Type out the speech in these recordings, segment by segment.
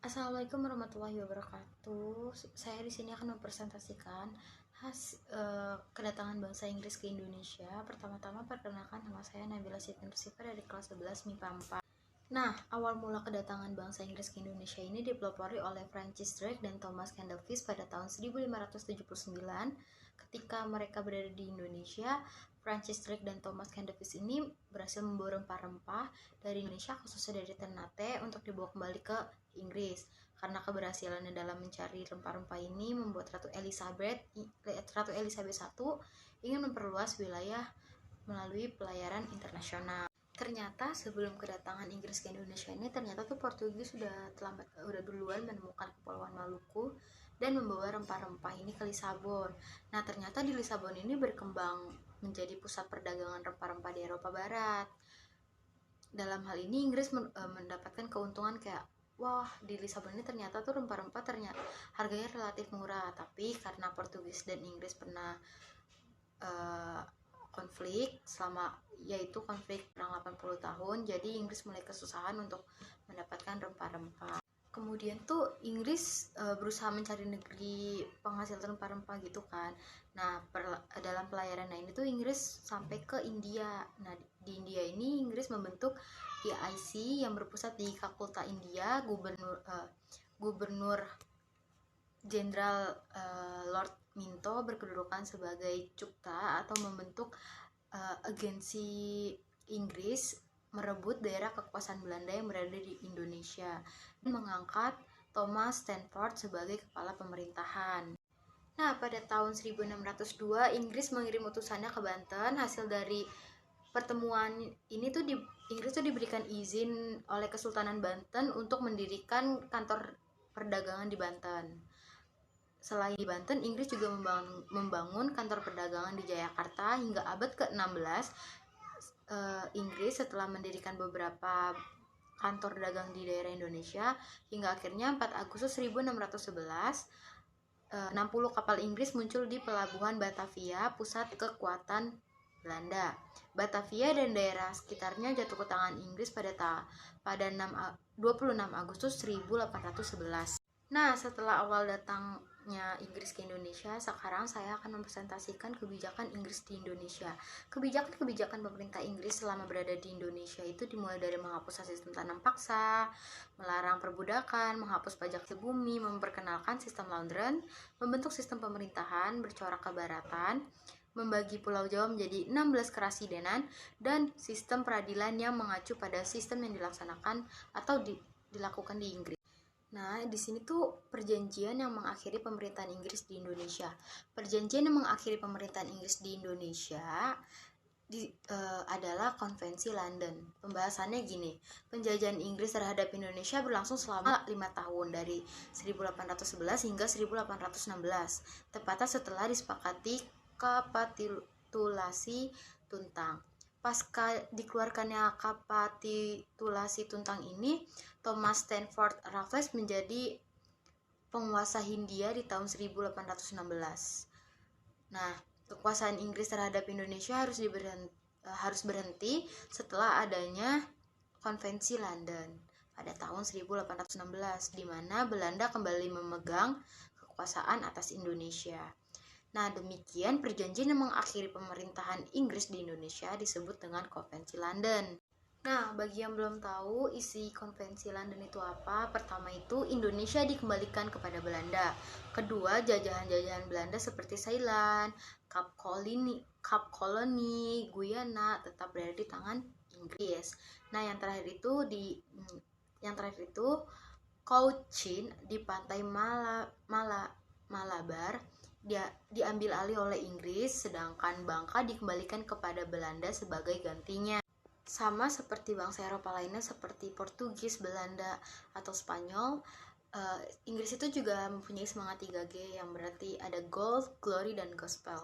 Assalamualaikum warahmatullahi wabarakatuh. Saya di sini akan mempresentasikan kedatangan bangsa Inggris ke Indonesia. Pertama-tama perkenalkan, nama saya Nabila Siti Nursifa dari kelas 11 MIPA 4. Nah, awal mula kedatangan bangsa Inggris ke Indonesia ini dipelopori oleh Francis Drake dan Thomas Candlefish pada tahun 1579. Ketika mereka berada di Indonesia, Francis Drake dan Thomas Candlefish ini berhasil membawa rempah-rempah dari Indonesia, khususnya dari Ternate, untuk dibawa kembali ke Inggris. Karena keberhasilannya dalam mencari rempah-rempah ini membuat Ratu Elizabeth I ingin memperluas wilayah melalui pelayaran internasional. Ternyata sebelum kedatangan Inggris ke Indonesia ini, ternyata tuh Portugis udah duluan menemukan Kepulauan Maluku dan membawa rempah-rempah ini ke Lisabon. Nah, ternyata di Lisabon ini berkembang menjadi pusat perdagangan rempah-rempah di Eropa Barat. Dalam hal ini Inggris mendapatkan keuntungan kayak, wah, di Lisabon ini ternyata tuh rempah-rempah ternyata harganya relatif murah. Tapi karena Portugis dan Inggris pernah konflik yaitu konflik perang 80 tahun, jadi Inggris mulai kesusahan untuk mendapatkan rempah-rempah. Kemudian tuh Inggris berusaha mencari negeri penghasil rempah-rempah gitu kan. Nah, dalam pelayaran ini tuh Inggris sampai ke India. Nah, di India ini Inggris membentuk PIC yang berpusat di Kalkutta, India. Gubernur Jenderal Lord Minto berkedudukan sebagai Cukta atau membentuk agensi Inggris merebut daerah kekuasaan Belanda yang berada di Indonesia dan mengangkat Thomas Stanford sebagai kepala pemerintahan. Nah, pada tahun 1602 Inggris mengirim utusannya ke Banten. Hasil dari pertemuan ini tuh Inggris tuh diberikan izin oleh Kesultanan Banten untuk mendirikan kantor perdagangan di Banten. Selain di Banten, Inggris juga membangun kantor perdagangan di Jayakarta. Hingga abad ke-16, Inggris setelah mendirikan beberapa kantor dagang di daerah Indonesia, hingga akhirnya 4 Agustus 1611, 60 kapal Inggris muncul di pelabuhan Batavia, pusat kekuatan Belanda. Batavia dan daerah sekitarnya jatuh ke tangan Inggris pada 26 Agustus 1811. Nah, setelah awal datangnya Inggris ke Indonesia, sekarang saya akan mempresentasikan kebijakan Inggris di Indonesia. Kebijakan pemerintah Inggris selama berada di Indonesia itu dimulai dari menghapus sistem tanam paksa, melarang perbudakan, menghapus pajak bumi, memperkenalkan sistem London, membentuk sistem pemerintahan bercorak kebaratan, membagi Pulau Jawa menjadi 16 kerasidenan, dan sistem peradilan yang mengacu pada sistem yang dilaksanakan atau dilakukan di Inggris. Nah, di sini tuh perjanjian yang mengakhiri pemerintahan Inggris di Indonesia. Perjanjian yang mengakhiri pemerintahan Inggris di Indonesia adalah Konvensi London. Pembahasannya gini, penjajahan Inggris terhadap Indonesia berlangsung selama 5 tahun, dari 1811 hingga 1816, tepatnya setelah disepakati kapitulasi Tuntang. Pasca dikeluarkannya kapitulasi Tuntang ini, Thomas Stanford Raffles menjadi penguasa Hindia di tahun 1816. Nah, kekuasaan Inggris terhadap Indonesia harus berhenti setelah adanya Konvensi London pada tahun 1816, di mana Belanda kembali memegang kekuasaan atas Indonesia. Nah, demikian perjanjian yang mengakhiri pemerintahan Inggris di Indonesia disebut dengan Konvensi London. Nah, bagi yang belum tahu isi Konvensi London itu apa, pertama itu Indonesia dikembalikan kepada Belanda. Kedua, jajahan-jajahan Belanda seperti Ceylon, Cape Colony, Guyana tetap berada di tangan Inggris. Nah, yang terakhir itu Cochin di pantai Malabar diambil alih oleh Inggris, sedangkan Bangka dikembalikan kepada Belanda sebagai gantinya. Sama seperti bangsa Eropa lainnya seperti Portugis, Belanda, atau Spanyol, Inggris itu juga mempunyai semangat 3G yang berarti ada Gold, Glory, dan Gospel.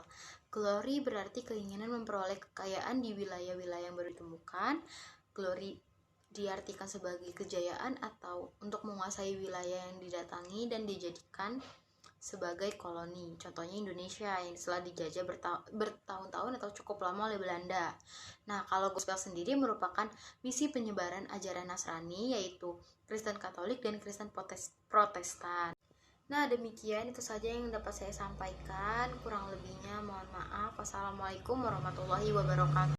Glory berarti keinginan memperoleh kekayaan di wilayah-wilayah yang baru ditemukan. Glory diartikan sebagai kejayaan atau untuk menguasai wilayah yang didatangi dan dijadikan sebagai koloni. Contohnya Indonesia yang setelah dijajah bertahun-tahun atau cukup lama oleh Belanda. Nah, kalau gospel sendiri merupakan misi penyebaran ajaran Nasrani, yaitu Kristen Katolik dan Kristen Protestan. Nah, demikian itu saja yang dapat saya sampaikan. Kurang lebihnya mohon maaf. Wassalamualaikum warahmatullahi wabarakatuh.